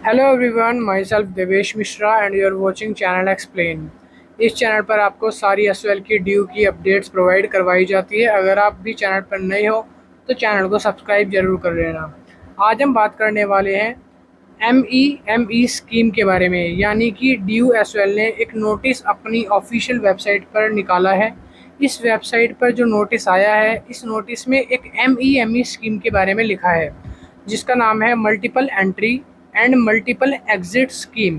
Hello everyone, myself Devesh Mishra and you are watching channel explain. इस channel पर आपको सारी एसएल की ड्यू की अपडेट्स प्रोवाइड करवाई जाती है। अगर आप भी चैनल पर नए हो तो चैनल को सब्सक्राइब जरूर कर लेना। आज हम बात करने वाले हैं एम ई स्कीम के बारे में, यानी कि ड्यू एसएल ने एक नोटिस अपनी ऑफिशियल वेबसाइट पर निकाला है। इस वेबसाइट पर जो नोटिस आया है, इस नोटिस में एक एम ई स्कीम के बारे में लिखा है जिसका नाम है multiple entry and multiple exit scheme.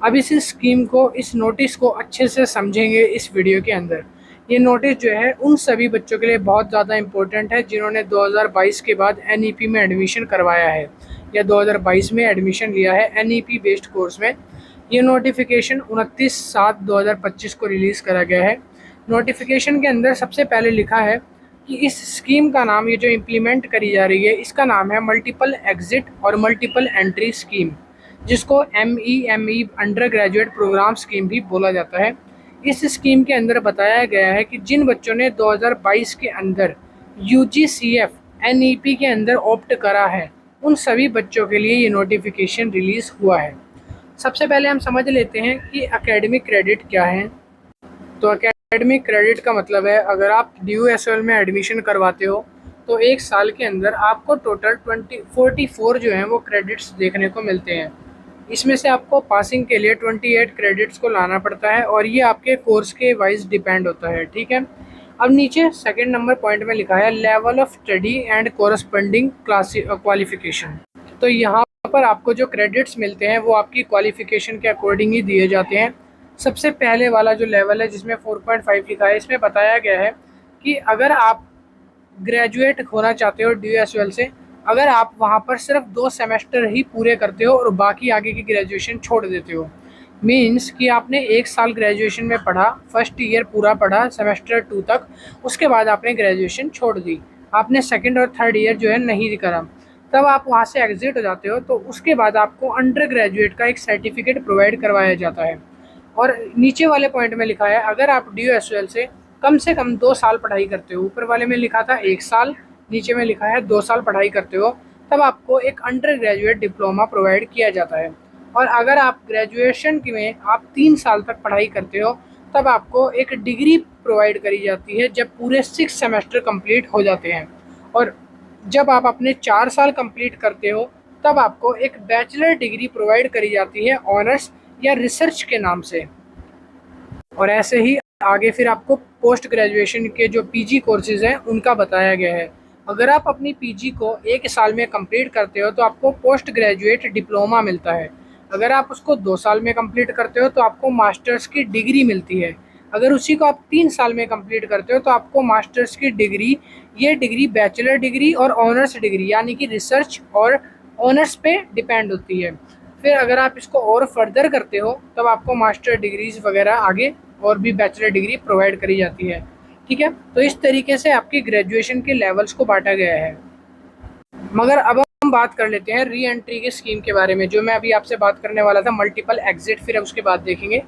अब इस स्कीम को, इस नोटिस को अच्छे से समझेंगे इस वीडियो के अंदर। ये नोटिस जो है उन सभी बच्चों के लिए बहुत ज़्यादा इम्पोर्टेंट है जिन्होंने 2022 के बाद एनईपी में एडमिशन करवाया है या 2022 में एडमिशन लिया है एनईपी बेस्ड कोर्स में। ये नोटिफिकेशन 29/7/2025 को रिलीज़ करा गया है। नोटिफिकेशन के अंदर सबसे पहले लिखा है कि इस स्कीम का नाम, ये जो इम्प्लीमेंट करी जा रही है, इसका नाम है मल्टीपल एग्जिट और मल्टीपल एंट्री स्कीम, जिसको M E undergraduate programme scheme भी बोला जाता है। इस स्कीम के अंदर बताया गया है कि जिन बच्चों ने 2022 के अंदर यूजीसीएफ एनईपी के अंदर ऑप्ट करा है, उन सभी बच्चों के लिए ये नोटिफिकेशन रिलीज़ हुआ है। सबसे पहले हम समझ लेते हैं कि एकेडमिक क्रेडिट क्या है। तो एकेडमिक क्रेडिट का मतलब है, अगर आप ड्यू एसएल में एडमिशन करवाते हो तो एक साल के अंदर आपको टोटल 44 जो हैं वो क्रेडिट्स देखने को मिलते हैं। इसमें से आपको पासिंग के लिए 28 क्रेडिट्स को लाना पड़ता है और ये आपके कोर्स के वाइज डिपेंड होता है, ठीक है। अब नीचे सेकंड नंबर पॉइंट में लिखा है level of study and corresponding class qualification. तो यहाँ पर आपको जो क्रेडिट्स मिलते हैं वो आपकी क्वालिफिकेशन के अकॉर्डिंग ही दिए जाते हैं। सबसे पहले वाला जो लेवल है जिसमें 4.5 लिखा है, इसमें बताया गया है कि अगर आप ग्रेजुएट होना चाहते हो ड्यू एस से, अगर आप वहाँ पर सिर्फ 2 सेमेस्टर ही पूरे करते हो और बाकी आगे की ग्रेजुएशन छोड़ देते हो, मीन्स कि आपने 1 साल ग्रेजुएशन में पढ़ा, फर्स्ट ईयर पूरा पढ़ा सेमेस्टर 2 तक, उसके बाद आपने ग्रेजुएशन छोड़ दी, आपने सेकंड और थर्ड ईयर जो है नहीं करा, तब आप वहाँ से एग्जिट हो जाते हो। तो उसके बाद आपको अंडर ग्रेजुएट का एक सर्टिफिकेट प्रोवाइड करवाया जाता है। और नीचे वाले पॉइंट में लिखा है अगर आप डी से कम 2 साल पढ़ाई करते हो, ऊपर वाले में लिखा था 1 साल, नीचे में लिखा है 2 साल पढ़ाई करते हो, तब आपको एक अंडर ग्रेजुएट डिप्लोमा प्रोवाइड किया जाता है। और अगर आप ग्रेजुएशन में आप 3 साल तक पढ़ाई करते हो, तब आपको एक डिग्री प्रोवाइड करी जाती है जब पूरे 6 सेमेस्टर कंप्लीट हो जाते हैं। और जब आप अपने 4 साल कंप्लीट करते हो, तब आपको एक बैचलर डिग्री प्रोवाइड करी जाती है ऑनर्स या रिसर्च के नाम से। और ऐसे ही आगे फिर आपको पोस्ट ग्रेजुएशन के जो पीजी कोर्सेज हैं उनका बताया गया है। अगर आप अपनी पीजी को 1 साल में कंप्लीट करते हो तो आपको पोस्ट ग्रेजुएट डिप्लोमा मिलता है। अगर आप उसको 2 साल में कंप्लीट करते हो तो आपको मास्टर्स की डिग्री मिलती है। अगर उसी को आप 3 साल में कंप्लीट करते हो तो आपको मास्टर्स की डिग्री, ये डिग्री बैचलर डिग्री और ऑनर्स डिग्री यानी कि रिसर्च और ऑनर्स पे डिपेंड होती है। फिर अगर आप इसको और फर्दर करते हो तब आपको मास्टर डिग्रीज वगैरह आगे और भी बैचलर डिग्री प्रोवाइड करी जाती है, ठीक है। तो इस तरीके से आपकी ग्रेजुएशन के लेवल्स को बांटा गया है। मगर अब हम बात कर लेते हैं री एंट्री की स्कीम के बारे में, जो मैं अभी आपसे बात करने वाला था मल्टीपल एग्जिट, फिर उसके बाद देखेंगे।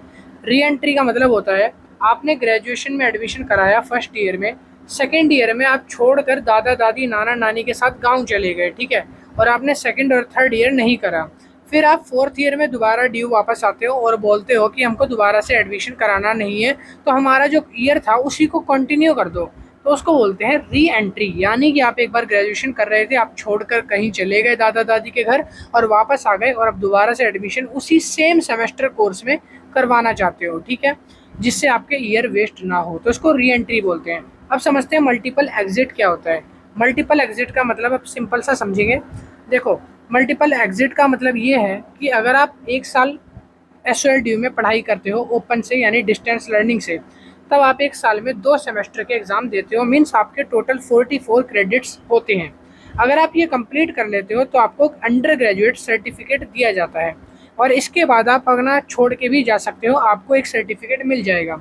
री एंट्री का मतलब होता है आपने ग्रेजुएशन में एडमिशन कराया फर्स्ट ईयर में, सेकेंड ईयर में आप छोड़कर दादा दादी नाना नानी के साथ गाँव चले गए, ठीक है, और आपने सेकेंड और थर्ड ईयर नहीं करा। फिर आप फोर्थ ईयर में दोबारा ड्यू वापस आते हो और बोलते हो कि हमको दोबारा से एडमिशन कराना नहीं है, तो हमारा जो ईयर था उसी को कंटिन्यू कर दो। तो उसको बोलते हैं री एंट्री, यानी कि आप एक बार ग्रेजुएशन कर रहे थे, आप छोड़कर कहीं चले गए दादा दादी के घर और वापस आ गए और अब दोबारा से एडमिशन उसी सेम सेमेस्टर कोर्स में करवाना चाहते हो, ठीक है, जिससे आपके ईयर वेस्ट ना हो, तो उसको री एंट्री बोलते हैं। अब समझते हैं मल्टीपल एग्जिट क्या होता है। मल्टीपल एग्जिट का मतलब अब सिंपल सा समझेंगे। देखो, मल्टीपल एग्जिट का मतलब ये है कि अगर आप 1 साल एसओएलडीयू में पढ़ाई करते हो ओपन से यानी डिस्टेंस लर्निंग से, तब आप 1 साल में 2 सेमेस्टर के एग्ज़ाम देते हो, मीन्स आपके टोटल 44 क्रेडिट्स होते हैं। अगर आप ये कंप्लीट कर लेते हो तो आपको अंडर ग्रेजुएट सर्टिफिकेट दिया जाता है और इसके बाद आप अपना छोड़ के भी जा सकते हो, आपको एक सर्टिफिकेट मिल जाएगा।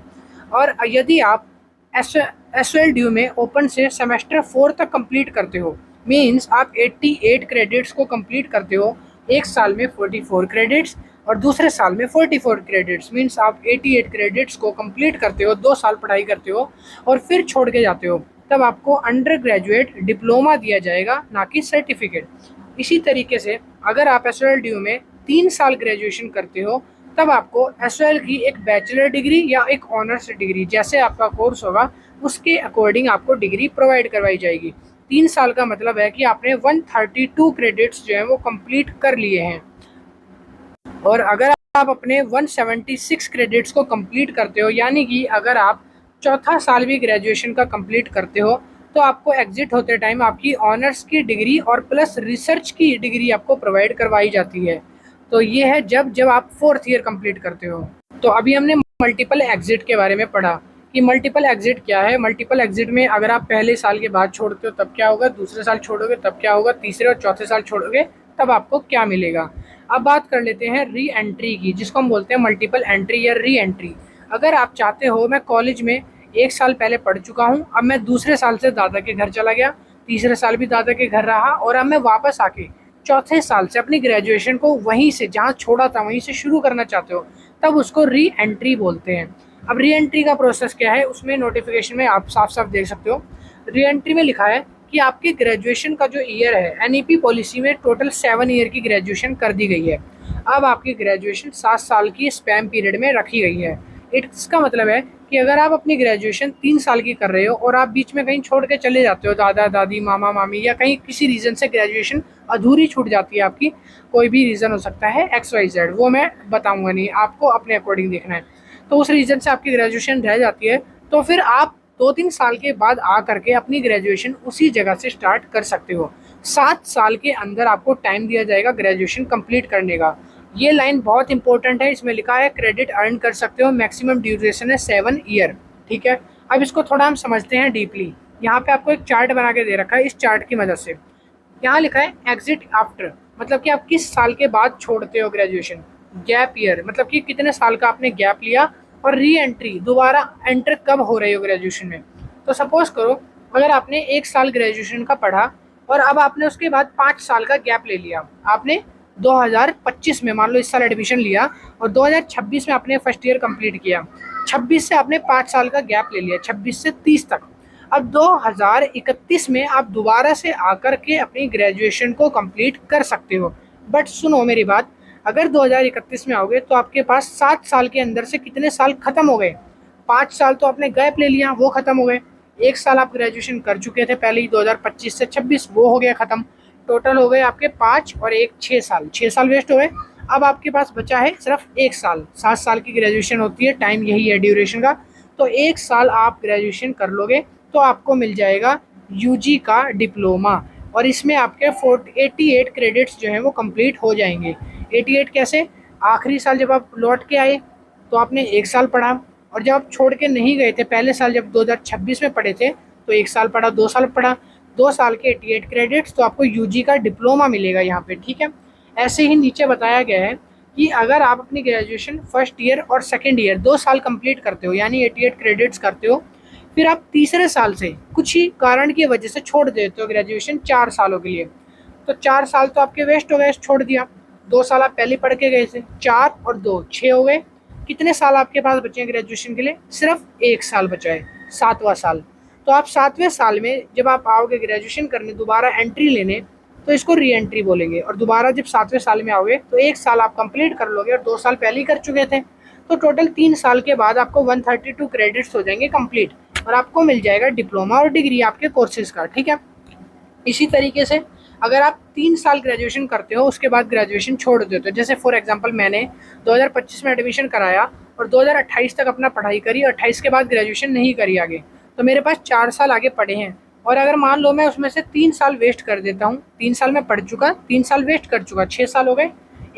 और यदि आप एसओएलडीयू में ओपन से सेमेस्टर 4 तक कंप्लीट करते हो, मीन्स आप 88 क्रेडिट्स को कंप्लीट करते हो, 1 साल में 44 क्रेडिट्स और दूसरे साल में 44 क्रेडिट्स, मीन्स आप 88 क्रेडिट्स को कंप्लीट करते हो, 2 साल पढ़ाई करते हो और फिर छोड़ के जाते हो, तब आपको अंडर ग्रेजुएट डिप्लोमा दिया जाएगा, ना कि सर्टिफिकेट। इसी तरीके से अगर आप एसओएलडीयू में 3 साल ग्रेजुएशन करते हो तब आपको एसवाईएल की एक बैचलर डिग्री या एक ऑनर्स डिग्री, जैसे आपका कोर्स होगा उसके अकॉर्डिंग आपको डिग्री प्रोवाइड करवाई जाएगी। 3 साल का मतलब है कि आपने 132 क्रेडिट्स जो है वो कंप्लीट कर लिए हैं। और अगर आप अपने 176 क्रेडिट्स को कंप्लीट करते हो, यानी कि अगर आप चौथा साल भी ग्रेजुएशन का कंप्लीट करते हो, तो आपको एग्जिट होते टाइम आपकी ऑनर्स की डिग्री और प्लस रिसर्च की डिग्री आपको प्रोवाइड करवाई जाती है। तो ये है जब जब आप 4th ईयर कंप्लीट करते हो। तो अभी हमने मल्टीपल एग्जिट के बारे में पढ़ा कि मल्टीपल एग्जिट क्या है। मल्टीपल एग्जिट में अगर आप पहले साल के बाद छोड़ते हो तब क्या होगा, दूसरे साल छोड़ोगे तब क्या होगा, तीसरे और चौथे साल छोड़ोगे तब आपको क्या मिलेगा। अब बात कर लेते हैं री एंट्री की, जिसको हम बोलते हैं मल्टीपल एंट्री या री एंट्री। अगर आप चाहते हो मैं कॉलेज में 1 साल पहले पढ़ चुका हूँ, अब मैं दूसरे साल से दादा के घर चला गया, तीसरे साल भी दादा के घर रहा, और अब मैं वापस आके चौथे साल से अपनी ग्रेजुएशन को वहीं से जहाँ छोड़ा था वहीं से शुरू करना चाहते हो, तब उसको री एंट्री बोलते हैं। अब री एंट्री का प्रोसेस क्या है, उसमें नोटिफिकेशन में आप साफ साफ देख सकते हो। री एंट्री में लिखा है कि आपके ग्रेजुएशन का जो ईयर है, एनईपी पॉलिसी में टोटल 7 ईयर की ग्रेजुएशन कर दी गई है। अब आपकी ग्रेजुएशन 7 साल की स्पैम पीरियड में रखी गई है। इसका मतलब है कि अगर आप अपनी ग्रेजुएशन 3 साल की कर रहे हो और आप बीच में कहीं छोड़ के चले जाते हो, दादा दादी मामा मामी, या कहीं किसी रीज़न से ग्रेजुएशन अधूरी छूट जाती है आपकी, कोई भी रीज़न हो सकता है XYZ, वो मैं बताऊंगा नहीं, आपको अपने अकॉर्डिंग देखना है। तो उस रीज़न से आपकी ग्रेजुएशन रह जाती है, तो फिर आप 2-3 साल के बाद आ करके अपनी ग्रेजुएशन उसी जगह से स्टार्ट कर सकते हो। 7 साल के अंदर आपको टाइम दिया जाएगा ग्रेजुएशन कंप्लीट करने का। ये लाइन बहुत इंपॉर्टेंट है, इसमें लिखा है क्रेडिट अर्न कर सकते हो, मैक्सिमम ड्यूरेशन है 7 ईयर। ठीक है, अब इसको थोड़ा हम समझते हैं डीपली। यहाँ पे आपको एक चार्ट बना के दे रखा है, इस चार्ट की मदद से यहाँ लिखा है एग्जिट आफ्टर, मतलब कि आप किस साल के बाद छोड़ते हो ग्रेजुएशन। गैप ईयर मतलब कि कितने साल का आपने गैप लिया, और री एंट्री दोबारा एंटर कब हो रहे हो ग्रेजुएशन में। तो सपोज करो अगर आपने 1 साल ग्रेजुएशन का पढ़ा और अब आपने उसके बाद 5 साल का गैप ले लिया, आपने 2025 में मान लो इस साल एडमिशन लिया और 2026 में आपने फर्स्ट ईयर कंप्लीट किया, 26 से आपने 5 साल का गैप ले लिया, 26 से 30 तक। अब 2031 में आप दोबारा से आकर के अपनी ग्रेजुएशन को कंप्लीट कर सकते हो। बट सुनो मेरी बात, अगर 2031 में आओगे तो आपके पास 7 साल के अंदर से कितने साल खत्म हो गए। 5 साल तो आपने गैप ले लिया, वो खत्म हो गए। 1 साल आप ग्रेजुएशन कर चुके थे पहले ही, 2025 से 26, वो हो गया खत्म। टोटल हो गए आपके 5 और 1 6 साल, 6 साल वेस्ट हो गए। अब आपके पास बचा है सिर्फ 1 साल। 7 साल की ग्रेजुएशन होती है, टाइम यही है ड्यूरेशन का। तो 1 साल आप ग्रेजुएशन कर लोगे तो आपको मिल जाएगा यूजी का डिप्लोमा, और इसमें आपके 88 क्रेडिट्स जो हैं वो कंप्लीट हो जाएंगे। 88 कैसे, आखिरी साल जब आप लौट के आए तो आपने 1 साल पढ़ा, और जब आप छोड़ के नहीं गए थे पहले साल, जब 2026 में पढ़े थे तो 1 साल पढ़ा, 2 साल पढ़ा, 2 साल के 88 क्रेडिट्स, तो आपको यूजी का डिप्लोमा मिलेगा यहाँ पे। ठीक है, ऐसे ही नीचे बताया गया है कि अगर आप अपनी ग्रेजुएशन फर्स्ट ईयर और सेकेंड ईयर 2 साल कंप्लीट करते हो, यानी 88 क्रेडिट्स करते हो, फिर आप तीसरे साल से कुछ ही कारण की वजह से छोड़ देते हो ग्रेजुएशन 4 सालों के लिए, तो 4 साल तो आपके वेस्ट हो गए, छोड़ दिया। 2 साल आप पहले पढ़ के गए थे, 4 और 2 6 हो गए। कितने साल आपके पास बचे हैं ग्रेजुएशन के लिए, सिर्फ 1 साल बचा है, 7वां साल। तो आप 7वें साल में जब आप आओगे ग्रेजुएशन करने, दोबारा एंट्री लेने, तो इसको री एंट्री बोलेंगे। और दोबारा जब 7वें साल में आओगे तो 1 साल आप कंप्लीट कर लोगे और 2 साल पहले ही कर चुके थे, तो टोटल 3 साल के बाद आपको 132 क्रेडिट्स हो जाएंगे कंप्लीट, और आपको मिल जाएगा डिप्लोमा और डिग्री आपके कोर्सेज का। ठीक है, इसी तरीके से अगर आप 3 साल ग्रेजुएशन करते हो उसके बाद ग्रेजुएशन छोड़ देते हो, जैसे फॉर एग्जांपल मैंने 2025 में एडमिशन कराया और 2028 तक अपना पढ़ाई करी, 28 के बाद ग्रेजुएशन नहीं करी आगे, तो मेरे पास 4 साल आगे पड़े हैं। और अगर मान लो मैं उसमें से 3 साल वेस्ट कर देता हूँ, 3 साल में पढ़ चुका, 3 साल वेस्ट कर चुका, 6 साल हो गए।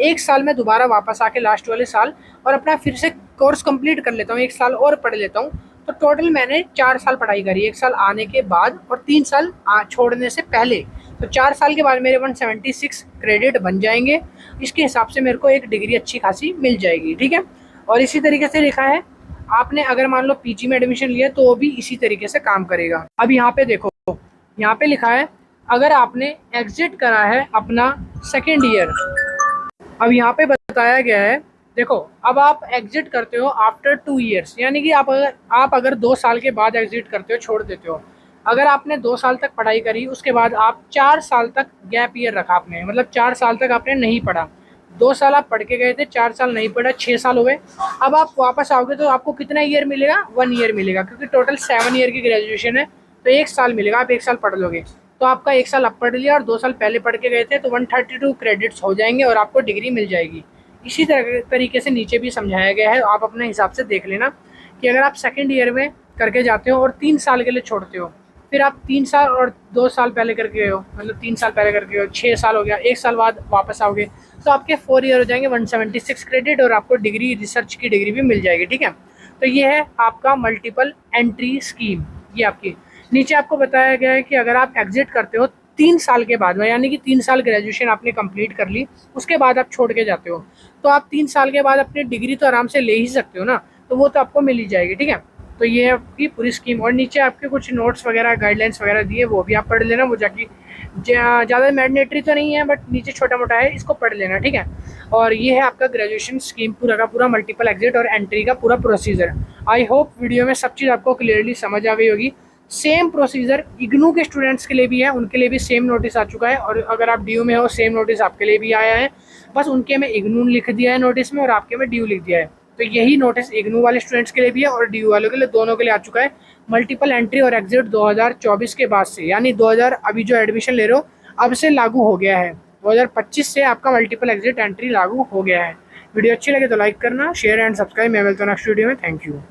1 साल में दोबारा वापस आके लास्ट वाले साल और अपना फिर से कोर्स कंप्लीट कर लेता हूँ, 1 साल और पढ़ लेता हूँ, तो टोटल मैंने 4 साल पढ़ाई करी, 1 साल आने के बाद और 3 साल छोड़ने से पहले। तो 4 साल के बाद मेरे 176 क्रेडिट बन जाएंगे। इसके हिसाब से मेरे को एक डिग्री अच्छी खासी मिल जाएगी। ठीक है, और इसी तरीके से लिखा है, आपने अगर मान लो पीजी में एडमिशन लिया तो वो भी इसी तरीके से काम करेगा। अब यहाँ पे देखो, यहाँ पे लिखा है अगर आपने एग्जिट करा है अपना सेकेंड ईयर, अब यहाँ पे बताया गया है, देखो अब आप एग्जिट करते हो आफ्टर 2 ईयर्स, यानी कि आप अगर 2 साल के बाद एग्जिट करते हो, छोड़ देते हो। अगर आपने 2 साल तक पढ़ाई करी, उसके बाद आप 4 साल तक गैप ईयर रखा आपने, मतलब 4 साल तक आपने नहीं पढ़ा, 2 साल आप पढ़ के गए थे, 4 साल नहीं पढ़ा, 6 साल हो गए। अब आप वापस आओगे तो आपको कितना ईयर मिलेगा? 1 ईयर मिलेगा, क्योंकि टोटल 7 ईयर की ग्रेजुएशन है, तो 1 साल मिलेगा, आप 1 साल पढ़ लोगे। तो आपका 1 साल अब पढ़ लिया और 2 साल पहले पढ़ के गए थे, तो 132 क्रेडिट्स हो जाएंगे और आपको डिग्री मिल जाएगी। इसी तरीके से नीचे भी समझाया गया है, आप अपने हिसाब से देख लेना कि अगर आप सेकेंड ईयर में करके जाते हो और 3 साल के लिए छोड़ते हो, फिर आप 3 साल और 2 साल पहले करके गए हो, मतलब 3 साल पहले करके गए हो, 6 साल हो गया, 1 साल बाद वापस आओगे, तो आपके 4 ईयर हो जाएंगे, 176 क्रेडिट, और आपको डिग्री, रिसर्च की डिग्री भी मिल जाएगी। ठीक है, तो ये है आपका मल्टीपल एंट्री स्कीम। ये आपकी नीचे आपको बताया गया है कि अगर आप एग्जिट करते हो 3 साल के बाद में, यानी कि 3 साल ग्रेजुएशन आपने कंप्लीट कर ली, उसके बाद आप छोड़ के जाते हो, तो आप 3 साल के बाद अपनी डिग्री तो आराम से ले ही सकते हो ना, तो वो तो आपको मिल ही जाएगी। ठीक है, तो ये है आपकी पूरी स्कीम। और नीचे आपके कुछ नोट्स वगैरह, गाइडलाइंस वगैरह दिए, वो भी आप पढ़ लेना, वो जाके ज़्यादा मैंडेटरी तो नहीं है, बट नीचे छोटा मोटा है, इसको पढ़ लेना। ठीक है, और ये है आपका ग्रेजुएशन स्कीम पूरा का पूरा, मल्टीपल एग्जिट और एंट्री का पूरा प्रोसीजर। आई होप वीडियो में सब चीज़ आपको क्लियरली समझ आ गई होगी। सेम प्रोसीजर इग्नू के स्टूडेंट्स के लिए भी है, उनके लिए भी सेम नोटिस आ चुका है, और अगर आप ड्यू में हो, सेम नोटिस आपके लिए भी आया है, बस उनके में इग्नू लिख दिया है नोटिस में और आपके में ड्यू लिख दिया है। तो यही नोटिस इग्नू वाले स्टूडेंट्स के लिए भी है और ड्यू वालों के लिए, दोनों के लिए आ चुका है। मल्टीपल एंट्री और एग्जिट 2024 के बाद से, यानी 2000 अभी जो एडमिशन ले रहे हो अब से लागू हो गया है, 2025 से आपका मल्टीपल एग्जिट एंट्री लागू हो गया है। वीडियो अच्छी लगे तो लाइक करना, शेयर एंड सब्सक्राइब। मैं मिलता हूं नेक्स्ट वीडियो में। Thank you.